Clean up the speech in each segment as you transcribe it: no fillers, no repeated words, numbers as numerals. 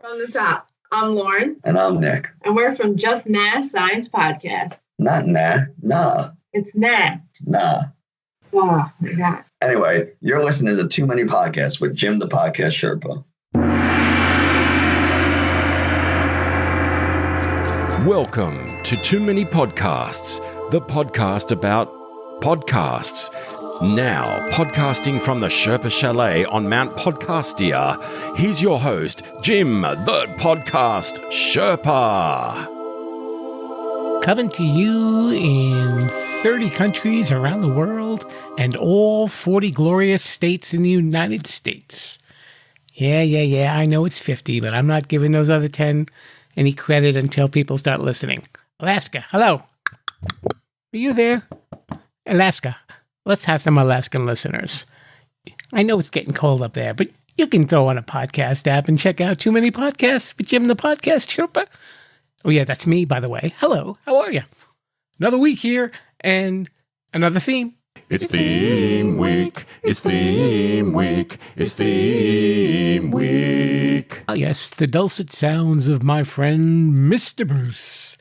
From the top, I'm Lauren. And I'm Nick. And we're from Just Nah Science Podcast. Not nah, nah. It's nah. Nah. Oh, my God. Anyway, you're listening to Too Many Podcasts with Jim the Podcast Sherpa. Welcome to Too Many Podcasts, the podcast about podcasts. Now, podcasting from the Sherpa Chalet on Mount Podcastia, here's your host, Jim, the Podcast Sherpa. Coming to you in 30 countries around the world and all 40 glorious states in the United States. Yeah, I know it's 50, but I'm not giving those other 10 any credit until people start listening. Alaska, hello. Are you there? Alaska. Let's have some Alaskan listeners. I know it's getting cold up there, but you can throw on a podcast app and check out Too Many Podcasts with Jim the Podcast Sherpa. Oh yeah, that's me, by the way. Hello, how are you? Another week here and another theme. It's theme week. It's theme week. It's theme week. Oh yes, the dulcet sounds of my friend Mr. Bruce.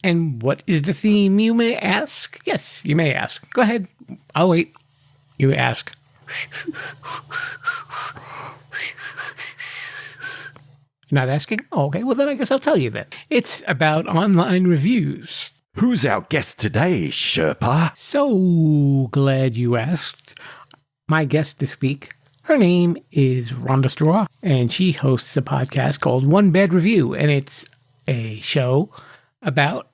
And what is the theme, you may ask? Yes, you may ask. Go ahead. I'll wait. You ask. You're not asking? Oh, okay. Well, then I guess I'll tell you then. It's about online reviews. Who's our guest today, Sherpa? So glad you asked. My guest this week, her name is Rhonda Straw, and she hosts a podcast called One Bad Review, and it's a show about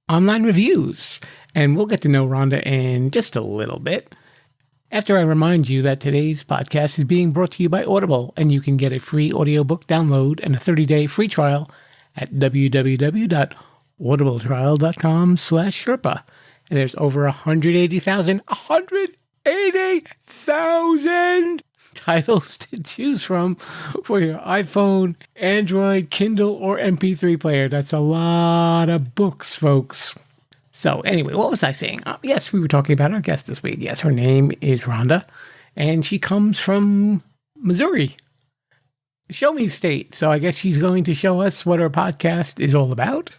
online reviews. And we'll get to know Rhonda in just a little bit after I remind you that today's podcast is being brought to you by Audible, and you can get a free audiobook download and a 30-day free trial at www.audibletrial.com/Sherpa. And there's over 180,000 titles to choose from for your iPhone, Android, Kindle, or MP3 player. That's a lot of books, folks. So anyway, what was I saying? Yes, we were talking about our guest this week. Yes, her name is Rhonda, and she comes from Missouri, Show Me State. So I guess she's going to show us what her podcast is all about,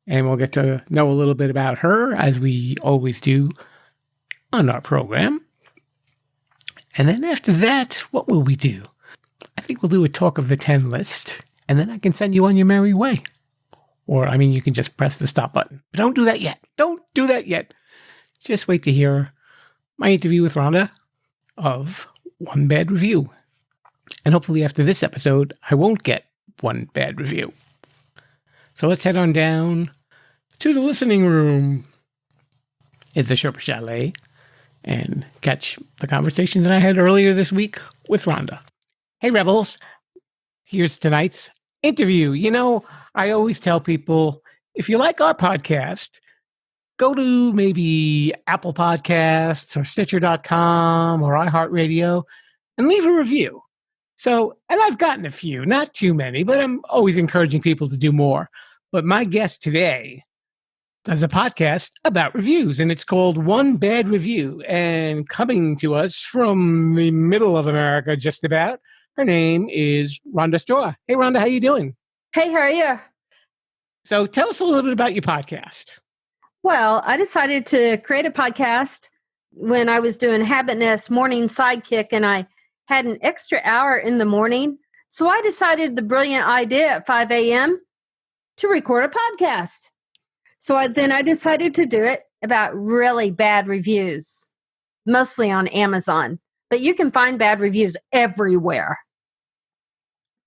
and we'll get to know a little bit about her, as we always do on our program. And then after that, what will we do? I think we'll do a talk of the 10 list, and then I can send you on your merry way. Or, I mean, you can just press the stop button. But don't do that yet. Don't do that yet. Just wait to hear my interview with Rhonda of One Bad Review. And hopefully after this episode, I won't get one bad review. So let's head on down to the listening room at the Sherpa Chalet and catch the conversation that I had earlier this week with Rhonda. Hey, Rebels. Here's tonight's interview. You know, I always tell people, if you like our podcast, go to maybe Apple Podcasts or Stitcher.com or iHeartRadio and leave a review. So, and I've gotten a few, not too many, but I'm always encouraging people to do more. But my guest today does a podcast about reviews, and it's called One Bad Review. And coming to us from the middle of America, just about, her name is Rhonda Straw. Hey, Rhonda, how you doing? Hey, how are you? So tell us a little bit about your podcast. Well, I decided to create a podcast when I was doing Habit Nest Morning Sidekick, and I had an extra hour in the morning. So I decided the brilliant idea at 5 a.m. to record a podcast. So I decided to do it about really bad reviews, mostly on Amazon. But you can find bad reviews everywhere.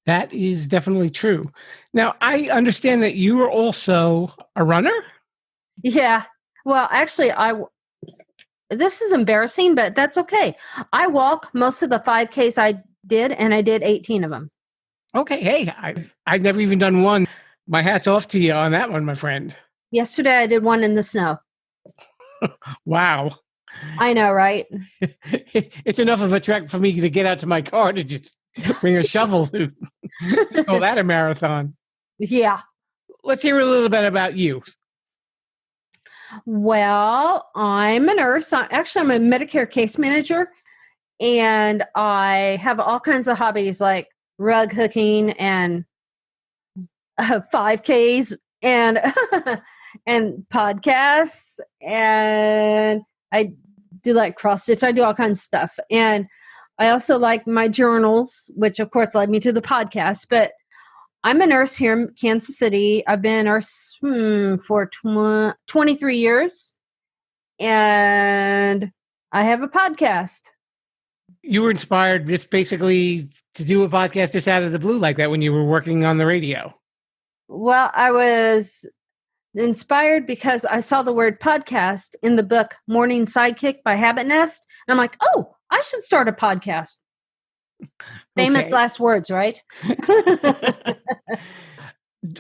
That is definitely true. Now, I understand that you are also a runner? Yeah. Well, actually, this is embarrassing, but that's okay. I walk most of the 5Ks I did, and I did 18 of them. Okay. Hey, I've never even done one. My hat's off to you on that one, my friend. Yesterday, I did one in the snow. Wow. I know, right? It's enough of a trek for me to get out to my car to just bring a shovel to call that a marathon. Yeah. Let's hear a little bit about you. Well, I'm a nurse. I'm a Medicare case manager, and I have all kinds of hobbies like rug hooking and 5Ks and and podcasts, and I do like cross stitch. I do all kinds of stuff, and I also like my journals, which of course led me to the podcast. But I'm a nurse here in Kansas City. I've been a nurse for 23 years, and I have a podcast. You were inspired just basically to do a podcast just out of the blue like that when you were working on the radio. Well, I was inspired because I saw the word podcast in the book Morning Sidekick by Habit Nest. And I'm like, oh, I should start a podcast. Famous Okay. last words, right?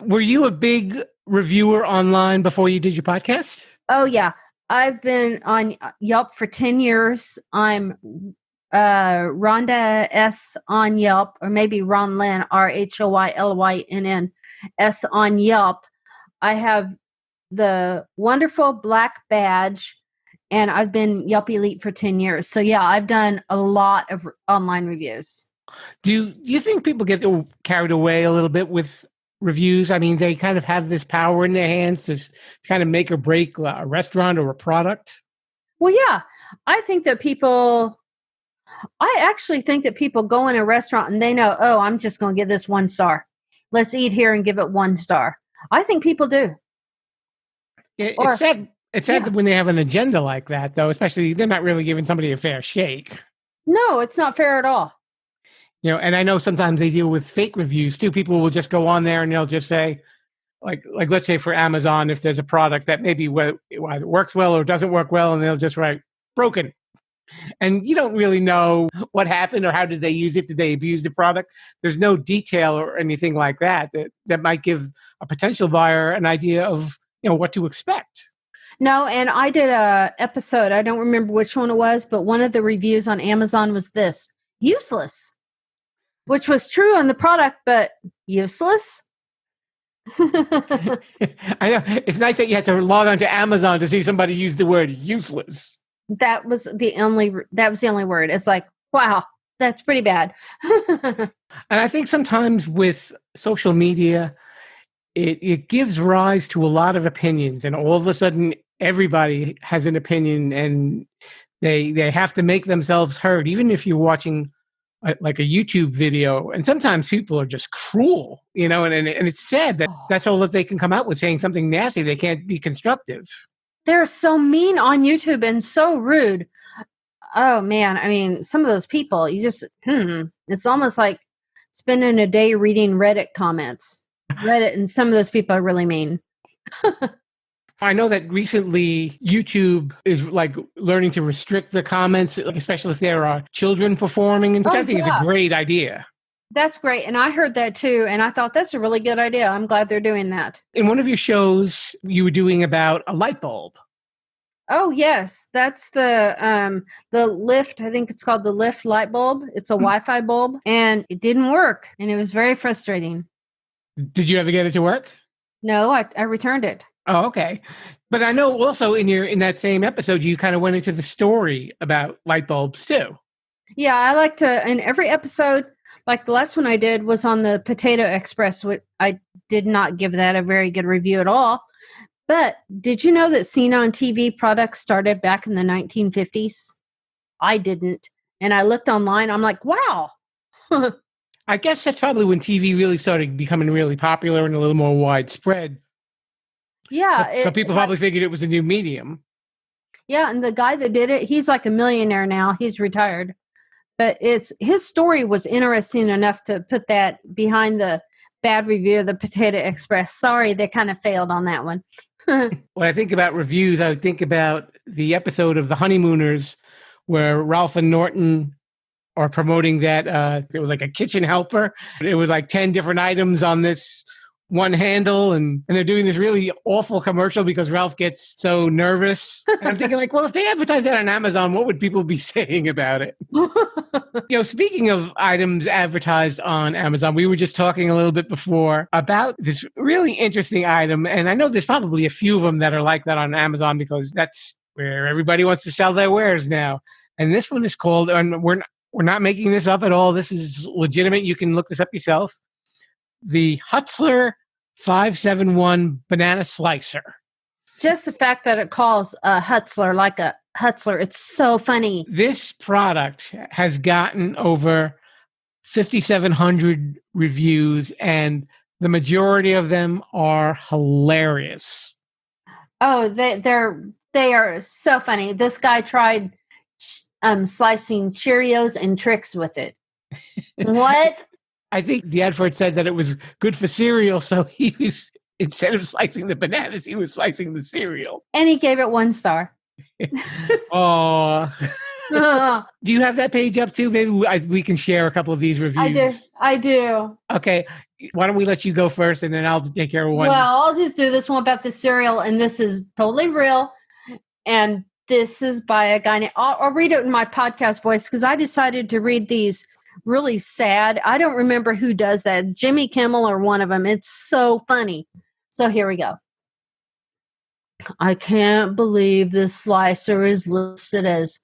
Were you a big reviewer online before you did your podcast? Oh, yeah. I've been on Yelp for 10 years. I'm Rhonda S on Yelp, or maybe Ronlyn, RHOYLYNN S on Yelp. I have the wonderful black badge, and I've been Yelp Elite for 10 years. So yeah, I've done a lot of online reviews. Do you think people get carried away a little bit with reviews? I mean, they kind of have this power in their hands to kind of make or break a restaurant or a product. Well, yeah, I actually think that people go in a restaurant and they know, oh, I'm just going to give this 1 star. Let's eat here and give it 1 star. I think people do. It's sad that when they have an agenda like that, though, especially they're not really giving somebody a fair shake. No, it's not fair at all. You know, and I know sometimes they deal with fake reviews too. People will just go on there and they'll just say, like let's say for Amazon, if there's a product that maybe either works well or doesn't work well, and they'll just write broken. And you don't really know what happened or how did they use it? Did they abuse the product? There's no detail or anything like that might give a potential buyer an idea of, what to expect. No, and I did a episode, I don't remember which one it was, but one of the reviews on Amazon was this: useless, which was true on the product, but useless. I know. It's nice that you had to log on to Amazon to see somebody use the word useless. That was the only word. It's like, wow, that's pretty bad. And I think sometimes with social media, it gives rise to a lot of opinions, and all of a sudden everybody has an opinion, and they have to make themselves heard, even if you're watching like a YouTube video. And sometimes people are just cruel, and it's sad that that's all that they can come out with, saying something nasty. They can't be constructive. They're so mean on YouTube and so rude. Oh man, I mean, some of those people, you just, it's almost like spending a day reading Reddit comments. Reddit, and some of those people are really mean. I know that recently YouTube is like learning to restrict the comments, especially if there are children performing, which I think is a great idea. That's great. And I heard that too. And I thought that's a really good idea. I'm glad they're doing that. In one of your shows, you were doing about a light bulb. Oh, yes. That's the Lift. I think it's called the Lift light bulb. It's a Wi-Fi bulb, and it didn't work. And it was very frustrating. Did you ever get it to work? No, I returned it. Oh, okay. But I know also in that same episode, you kind of went into the story about light bulbs too. Yeah, I like to, in every episode, like the last one I did was on the Potato Express, which I did not give that a very good review at all. But did you know that seen on TV products started back in the 1950s? I didn't. And I looked online. I'm like, wow. I guess that's probably when TV really started becoming really popular and a little more widespread. Yeah. So people probably figured it was a new medium. Yeah. And the guy that did it, he's like a millionaire now. He's retired. But his story was interesting enough to put that behind the bad review of the Potato Express. Sorry, they kind of failed on that one. When I think about reviews, I would think about the episode of The Honeymooners where Ralph and Norton are promoting that it was like a kitchen helper. It was like 10 different items on this one handle, and they're doing this really awful commercial because Ralph gets so nervous. And I'm thinking like, well, if they advertise that on Amazon, what would people be saying about it? Speaking of items advertised on Amazon, we were just talking a little bit before about this really interesting item. And I know there's probably a few of them that are like that on Amazon because that's where everybody wants to sell their wares now. And this one is called, and we're not making this up at all. This is legitimate. You can look this up yourself. The Hutzler 571 banana slicer. Just the fact that it calls a Hutzler like a Hutzler, it's so funny. This product has gotten over 5,700 reviews, and the majority of them are hilarious. Oh, they are so funny. This guy tried slicing Cheerios and Trix with it. What? I think the advert said that it was good for cereal, so he was, instead of slicing the bananas, he was slicing the cereal. And he gave it 1 star. Oh. Do you have that page up too? Maybe we can share a couple of these reviews. I do. Okay. Why don't we let you go first, and then I'll take care of one. Well, I'll just do this one about the cereal, and this is totally real. And this is by a guy named, I'll read it in my podcast voice because I decided to read these really sad. I don't remember who does that. It's Jimmy Kimmel or one of them. It's so funny. So here we go. I can't believe this slicer is listed as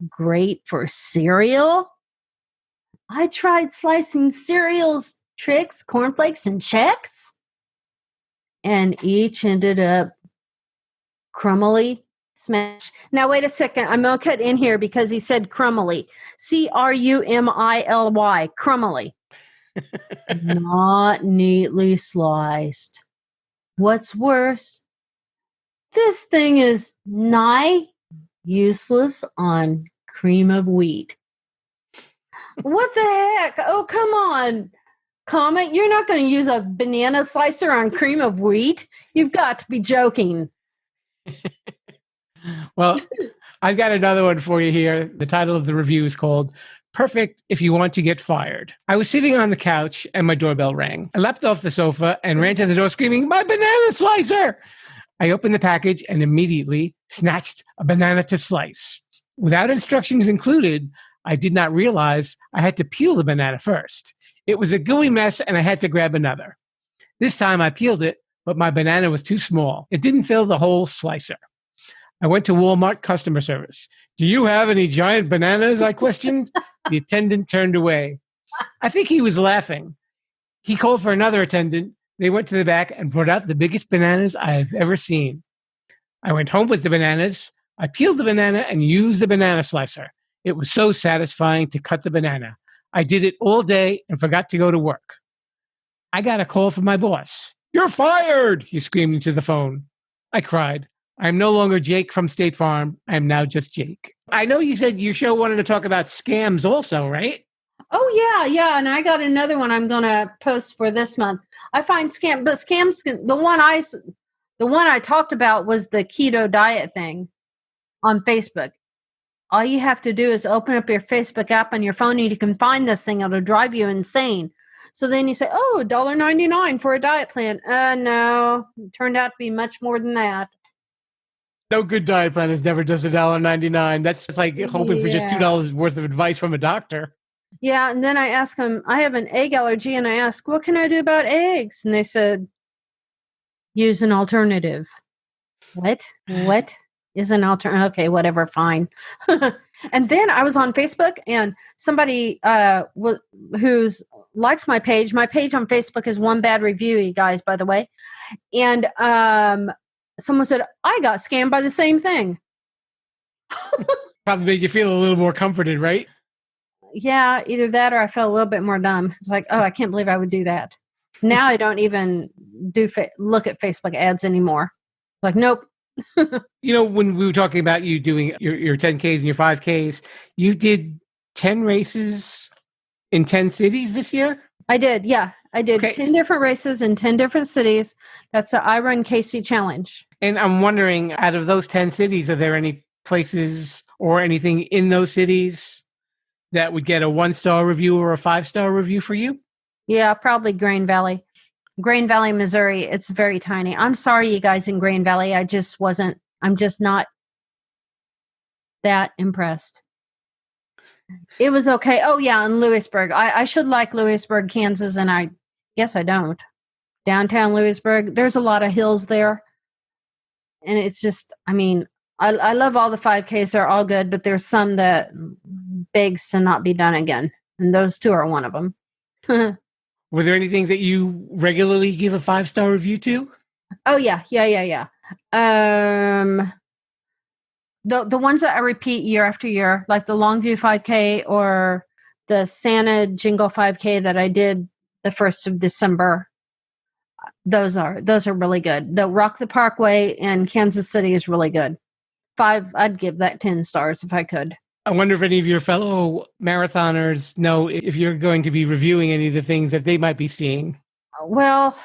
great for cereal. I tried slicing cereals, Trix, cornflakes, and Chex, and each ended up crumbly smash. Now, wait a second. I'm going to cut in here because he said crumbly. Crumily. Crumbly. Not neatly sliced. What's worse, this thing is nigh useless on cream of wheat. What the heck? Oh, come on. Comment, you're not going to use a banana slicer on cream of wheat? You've got to be joking. Well, I've got another one for you here. The title of the review is called Perfect If You Want to Get Fired. I was sitting on the couch and my doorbell rang. I leapt off the sofa and ran to the door screaming, "My banana slicer!" I opened the package and immediately snatched a banana to slice. Without instructions included, I did not realize I had to peel the banana first. It was a gooey mess and I had to grab another. This time I peeled it, but my banana was too small. It didn't fill the whole slicer. I went to Walmart customer service. "Do you have any giant bananas?" I questioned. The attendant turned away. I think he was laughing. He called for another attendant. They went to the back and brought out the biggest bananas I have ever seen. I went home with the bananas. I peeled the banana and used the banana slicer. It was so satisfying to cut the banana. I did it all day and forgot to go to work. I got a call from my boss. "You're fired!" he screamed into the phone. I cried. I am no longer Jake from State Farm. I am now just Jake. I know you said your show wanted to talk about scams also, right? Oh, yeah. And I got another one I'm going to post for this month. I find scams, the one I talked about was the keto diet thing on Facebook. All you have to do is open up your Facebook app on your phone and you can find this thing. It'll drive you insane. So then you say, "Oh, $1.99 for a diet plan." No, it turned out to be much more than that. No good diet plan is never just $1.99. That's just like hoping for just $2 worth of advice from a doctor. Yeah, and then I asked them, I have an egg allergy, and I asked, "What can I do about eggs?" And they said, "Use an alternative." What is an alternative? Okay, whatever, fine. And then I was on Facebook, and somebody who's likes my page on Facebook is One Bad Review, you guys, by the way. And someone said, "I got scammed by the same thing." Probably made you feel a little more comforted, right? Yeah, either that or I felt a little bit more dumb. It's like, oh, I can't believe I would do that. Now I don't even look at Facebook ads anymore. Like, nope. When we were talking about you doing your 10Ks and your 5Ks, you did 10 races in 10 cities this year? I did, yeah. I did 10 different races in 10 different cities. That's the I Run KC Challenge. And I'm wondering, out of those 10 cities, are there any places or anything in those cities that would get a 1-star review or a 5-star review for you? Yeah, probably Grain Valley, Missouri. It's very tiny. I'm sorry, you guys in Grain Valley. I'm just not that impressed. It was okay. Oh, yeah, in Lewisburg. I should like Lewisburg, Kansas, and I guess I don't. Downtown Lewisburg, there's a lot of hills there. And it's just, I love all the 5Ks. They're all good, but there's some that begs to not be done again. And those two are one of them. Were there anything that you regularly give a 5-star review to? Oh yeah. The ones that I repeat year after year, like the Longview 5K or the Santa Jingle 5K that I did the 1st of December. Those are really good. The Rock the Parkway in Kansas City is really good. 5, I'd give that 10 stars if I could. I wonder if any of your fellow marathoners know if you're going to be reviewing any of the things that they might be seeing. Well,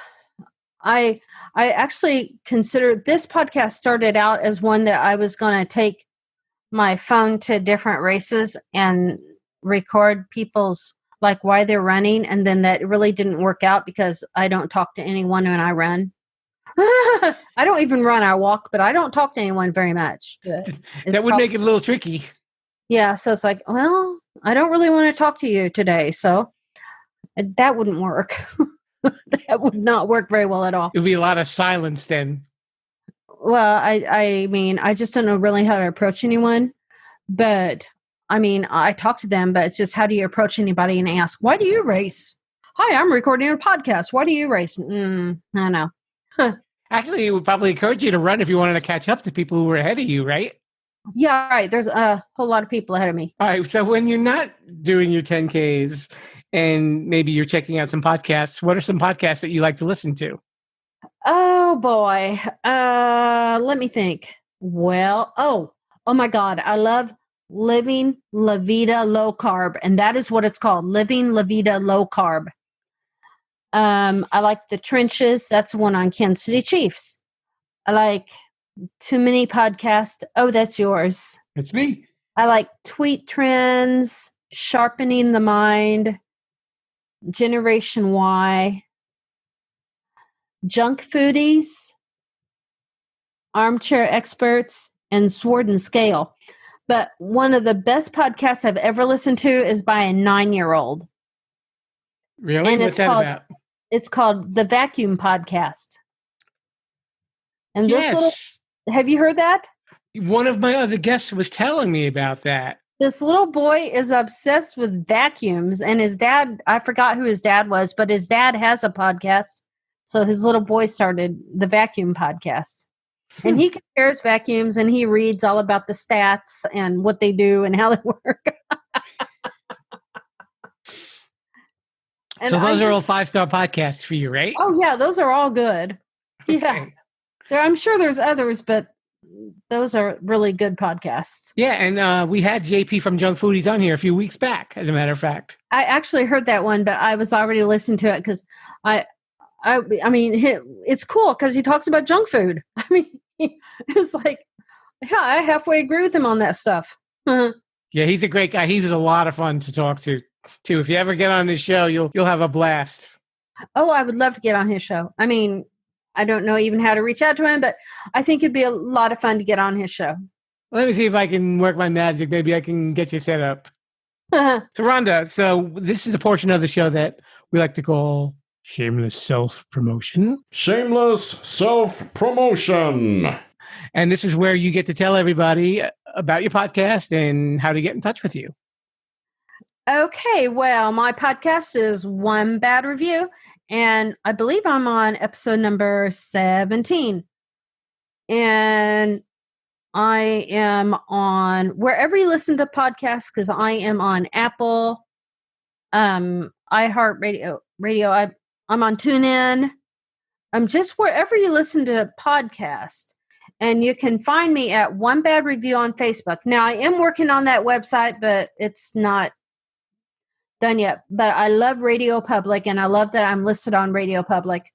I actually considered this podcast started out as one that I was going to take my phone to different races and record people's like why they're running, and then that really didn't work out because I don't talk to anyone when I run. I don't even run, I walk, but I don't talk to anyone very much. That would make it a little tricky. Yeah, so it's like, well, I don't really want to talk to you today, so that wouldn't work. That would not work very well at all. It would be a lot of silence then. Well, I mean, I just don't know really how to approach anyone, but I mean, I talk to them, but it's just how do you approach anybody and ask, why do you race? Hi, I'm recording a podcast. Why do you race? I don't know. Actually, it would probably encourage you to run if you wanted to catch up to people who were ahead of you, right? Yeah, right. There's a whole lot of people ahead of me. All right. So when you're not doing your 10Ks and maybe you're checking out some podcasts, what are some podcasts that you like to listen to? Oh, boy. Let me think. Well, oh my God. I love Living La Vida Low Carb, and that is what it's called, Living La Vida Low Carb. I like The Trenches. That's the one on Kansas City Chiefs. I like Too Many Podcasts. Oh, that's yours. It's me. I like Tweet Trends, Sharpening the Mind, Generation Y, Junk Foodies, Armchair Experts, and Sword and Scale. But one of the best podcasts I've ever listened to is by a 9-year-old. Really? And What's that about? It's called The Vacuum Podcast. And Yes. Have you heard that? One of my other guests was telling me about that. This little boy is obsessed with vacuums, and his dad, I forgot who his dad was, but his dad has a podcast. So his little boy started the Vacuum Podcast. And he compares vacuums, and he reads all about the stats and what they do and how they work. So those are all 5-star podcasts for you, right? Oh, yeah, those are all good. Yeah. I'm sure there's others, but those are really good podcasts. Yeah, and we had JP from Junk Foodies on here a few weeks back, as a matter of fact. I actually heard that one, but I was already listening to it because I mean, it's cool because he talks about junk food. I mean, it's like, yeah, I halfway agree with him on that stuff. Yeah, he's a great guy. He was a lot of fun to talk to, too. If you ever get on his show, you'll have a blast. Oh, I would love to get on his show. I mean, I don't know even how to reach out to him, but I think it'd be a lot of fun to get on his show. Let me see if I can work my magic. Maybe I can get you set up. So, Rhonda, this is a portion of the show that we like to call Shameless Self-Promotion. Shameless self-promotion. And this is where you get to tell everybody about your podcast and how to get in touch with you. Okay, well, my podcast is One Bad Review, and I believe I'm on episode number 17. And I am on wherever you listen to podcasts, because I am on Apple, iHeartRadio, I'm on TuneIn. I'm just wherever you listen to podcasts. And you can find me at One Bad Review on Facebook. Now, I am working on that website, but it's not done yet. But I love Radio Public, and I love that I'm listed on Radio Public.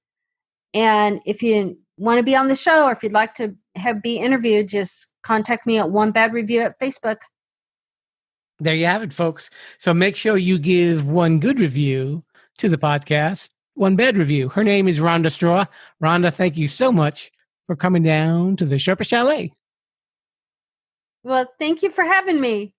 And if you want to be on the show, or if you'd like to be interviewed, just contact me at One Bad Review at Facebook. There you have it, folks. So make sure you give one good review to the podcast, one bad review. Her name is Rhonda Straw. Rhonda, thank you so much for coming down to the Sherpa Chalet. Well, thank you for having me.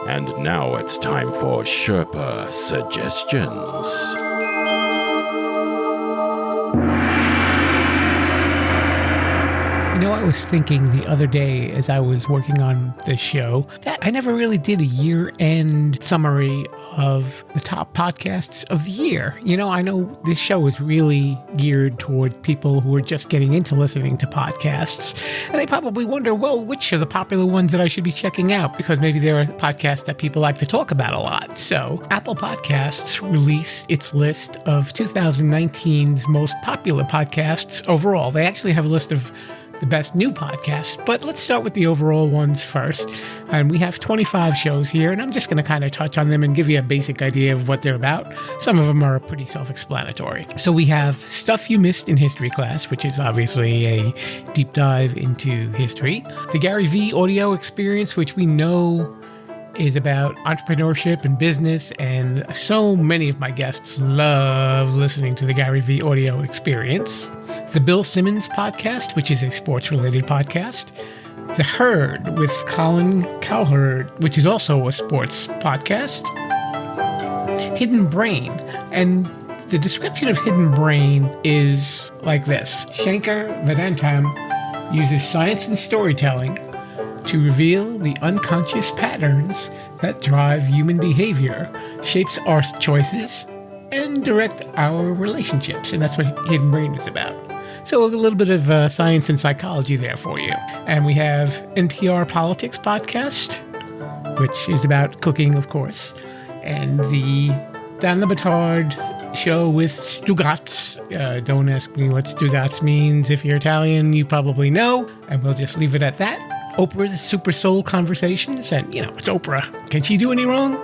And now it's time for Sherpa Suggestions. I was thinking the other day as I was working on this show that I never really did a year-end summary of the top podcasts of the year. I know this show is really geared toward people who are just getting into listening to podcasts, and they probably wonder, well, which are the popular ones that I should be checking out? Because maybe there are podcasts that people like to talk about a lot. So Apple Podcasts released its list of 2019's most popular podcasts overall. They actually have a list of the best new podcasts, but let's start with the overall ones first. And we have 25 shows here, and I'm just going to kind of touch on them and give you a basic idea of what they're about. Some of them are pretty self-explanatory. So we have Stuff You Missed in History Class, which is obviously a deep dive into history. The Gary V Audio Experience, which we know is about entrepreneurship and business, and so many of my guests love listening to the Gary V Audio Experience. The Bill Simmons Podcast, which is a sports-related podcast. The Herd with Colin Cowherd, which is also a sports podcast. Hidden Brain, and the description of Hidden Brain is like this. Shankar Vedantam uses science and storytelling to reveal the unconscious patterns that drive human behavior, shapes our choices, and direct our relationships. And that's what Hidden Brain is about. So a little bit of science and psychology there for you. And we have NPR Politics Podcast, which is about cooking, of course. And the Dan Le Batard Show with Stugotz. Don't ask me what Stugotz means. If you're Italian, you probably know. And we'll just leave it at that. Oprah's Super Soul Conversations, and it's Oprah. Can she do any wrong?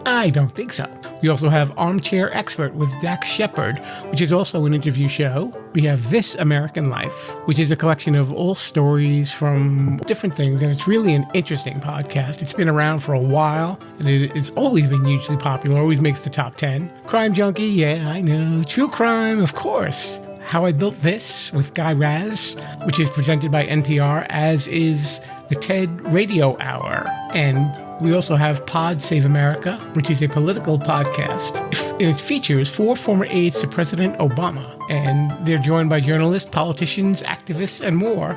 I don't think so. We also have Armchair Expert with Dax Shepard, which is also an interview show. We have This American Life, which is a collection of all stories from different things, and it's really an interesting podcast. It's been around for a while, and it's always been hugely popular, always makes the top 10. Crime Junkie, yeah, I know. True Crime, of course. How I Built This with Guy Raz, which is presented by NPR, as is the TED Radio Hour. And we also have Pod Save America, which is a political podcast. It features 4 former aides to President Obama, and they're joined by journalists, politicians, activists, and more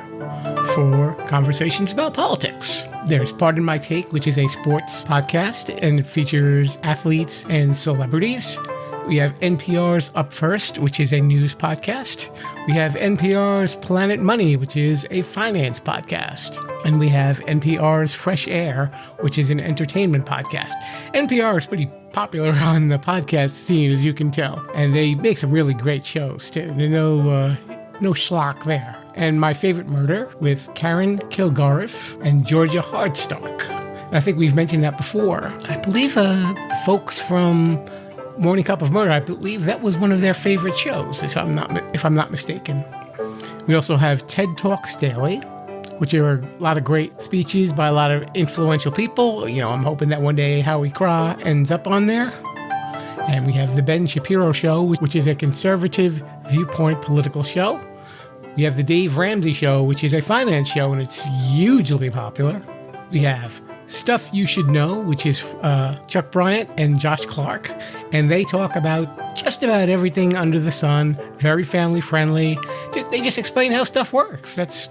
for conversations about politics. There's Pardon My Take, which is a sports podcast, and it features athletes and celebrities. We have NPR's Up First, which is a news podcast. We have NPR's Planet Money, which is a finance podcast. And we have NPR's Fresh Air, which is an entertainment podcast. NPR is pretty popular on the podcast scene, as you can tell. And they make some really great shows, too. There's no schlock there. And My Favorite Murder with Karen Kilgariff and Georgia Hardstark. And I think we've mentioned that before. I believe folks from Morning Cup of Murder, I believe that was one of their favorite shows, if I'm not mistaken. We also have TED Talks Daily, which are a lot of great speeches by a lot of influential people. I'm hoping that one day Howie Craw ends up on there. And we have The Ben Shapiro Show, which is a conservative viewpoint political show. We have The Dave Ramsey Show, which is a finance show, and it's hugely popular. We have Stuff You Should Know, which is Chuck Bryant and Josh Clark, and they talk about just about everything under the sun, very family friendly. They just explain how stuff works. That's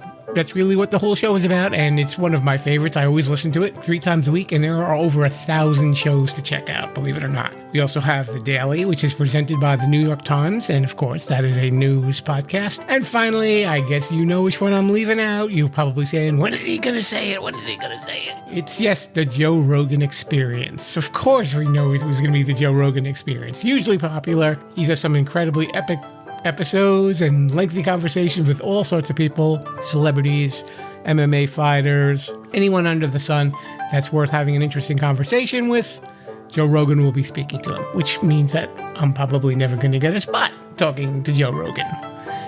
really what the whole show is about, and it's one of my favorites. I always listen to it 3 times a week, and there are over 1,000 shows to check out, believe it or not. We also have The Daily, which is presented by the New York Times, and of course, that is a news podcast. And finally, I guess you know which one I'm leaving out. You're probably saying, when is he going to say it? When is he going to say it? It's, yes, the Joe Rogan Experience. Of course, we know it was going to be the Joe Rogan Experience. Hugely popular. He does some incredibly epic episodes and lengthy conversations with all sorts of people, celebrities, MMA fighters, anyone under the sun that's worth having an interesting conversation with. Joe Rogan will be speaking to him, which means that I'm probably never going to get a spot talking to Joe Rogan.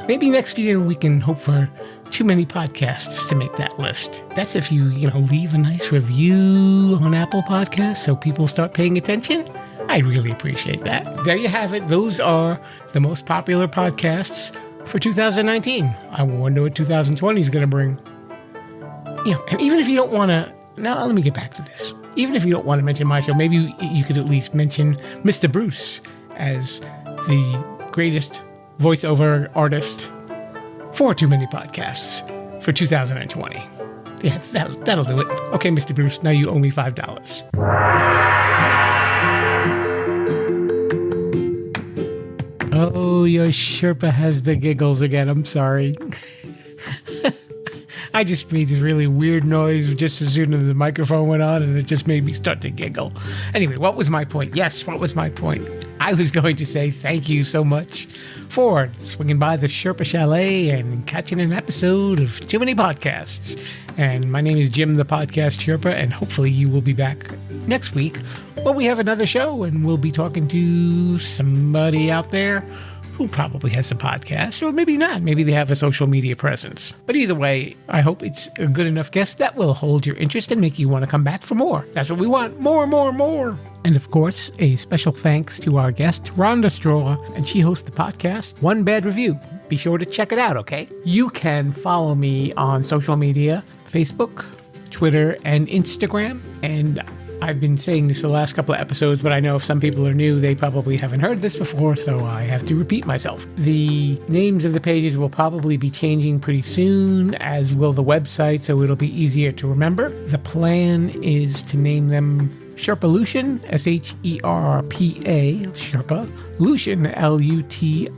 Maybe next year we can hope for too many podcasts to make that list. That's if you leave a nice review on Apple Podcasts so people start paying attention. I'd really appreciate that. There you have it. Those are the most popular podcasts for 2019. I wonder what 2020 is going to bring. And even if you don't want to... Now, let me get back to this. Even if you don't want to mention my show, maybe you could at least mention Mr. Bruce as the greatest voiceover artist for Too Many Podcasts. for 2020. Yeah, that'll do it. Okay, Mr. Bruce, now you owe me $5. Oh, your Sherpa has the giggles again. I'm sorry. I just made this really weird noise just as soon as the microphone went on, and it just made me start to giggle. Anyway, what was my point? Yes, what was my point? I was going to say thank you so much for swinging by the Sherpa Chalet and catching an episode of Too Many Podcasts. And my name is Jim, the Podcast Sherpa, and hopefully you will be back next week when we have another show, and we'll be talking to somebody out there who probably has a podcast, or maybe not. Maybe they have a social media presence. But either way, I hope it's a good enough guest that will hold your interest and make you want to come back for more. That's what we want. More, more, more. And of course, a special thanks to our guest, Rhonda Straw, and she hosts the podcast, One Bad Review. Be sure to check it out, okay? You can follow me on social media, Facebook, Twitter, and Instagram. And I've been saying this the last couple of episodes, but I know if some people are new, they probably haven't heard this before, so I have to repeat myself. The names of the pages will probably be changing pretty soon, as will the website, so it'll be easier to remember. The plan is to name them Sherpalution, Sherpa, Sherpalution,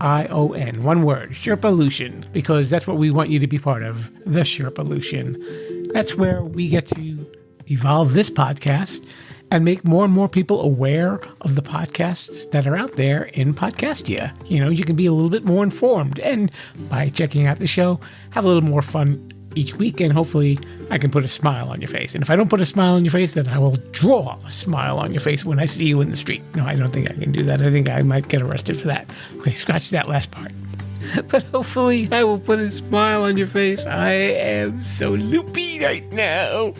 Lution, one word, Sherpalution, because that's what we want you to be part of, the Sherpalution. That's where we get to evolve this podcast and make more and more people aware of the podcasts that are out there in Podcastia. You know, you can be a little bit more informed, and by checking out the show, have a little more fun each week, and hopefully I can put a smile on your face. And if I don't put a smile on your face, then I will draw a smile on your face when I see you in the street. No, I don't think I can do that. I think I might get arrested for that. Okay, scratch that last part. But hopefully I will put a smile on your face. I am so loopy right now.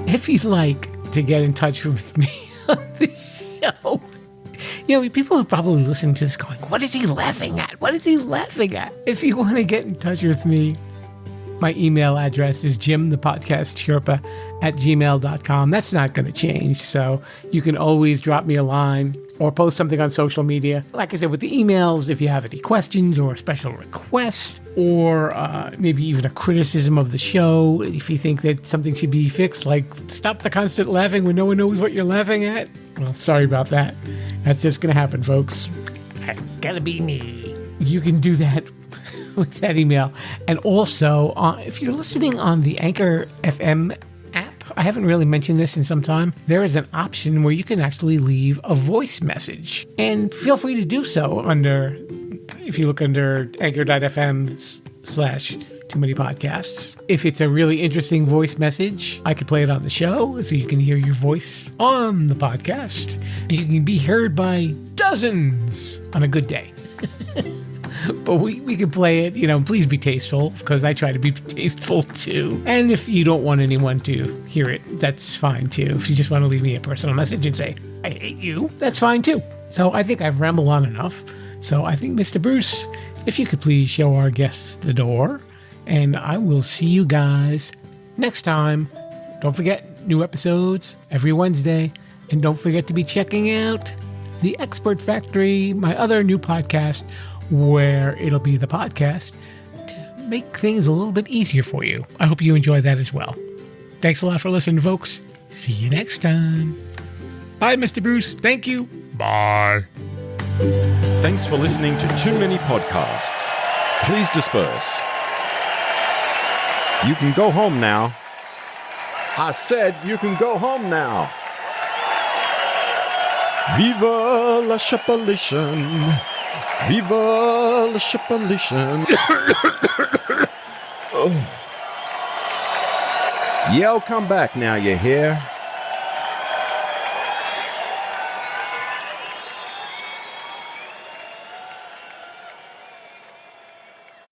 If you'd like to get in touch with me on this show, you know, people are probably listening to this going, what is he laughing at? What is he laughing at? If you want to get in touch with me, my email address is jimthepodcastsherpa@gmail.com. That's not going to change, so you can always drop me a line or post something on social media. Like I said, with the emails, if you have any questions or a special request, or maybe even a criticism of the show, if you think that something should be fixed, like stop the constant laughing when no one knows what you're laughing at. Well, sorry about that. That's just going to happen, folks. Gotta be me. You can do that with that email. And also, if you're listening on the Anchor FM app, I haven't really mentioned this in some time, there is an option where you can actually leave a voice message. And feel free to do so if you look under anchor.fm/Too Many Podcasts. If it's a really interesting voice message, I could play it on the show so you can hear your voice on the podcast. And you can be heard by dozens on a good day. But we can play it, you know, please be tasteful, because I try to be tasteful too. And if you don't want anyone to hear it, that's fine too. If you just want to leave me a personal message and say, I hate you, that's fine too. So I think I've rambled on enough. So I think, Mr. Bruce, if you could please show our guests the door, and I will see you guys next time. Don't forget, new episodes every Wednesday. And don't forget to be checking out The Expert Factory, my other new podcast, where it'll be the podcast to make things a little bit easier for you. I hope you enjoy that as well. Thanks a lot for listening, folks. See you next time. Bye, Mr. Bruce. Thank you. Bye. Thanks for listening to Too Many Podcasts. Please disperse. You can go home now. I said you can go home now. Viva la Sherpalution. Viva la Sherpalution. Oh. Yeah, I'll come back now, you hear?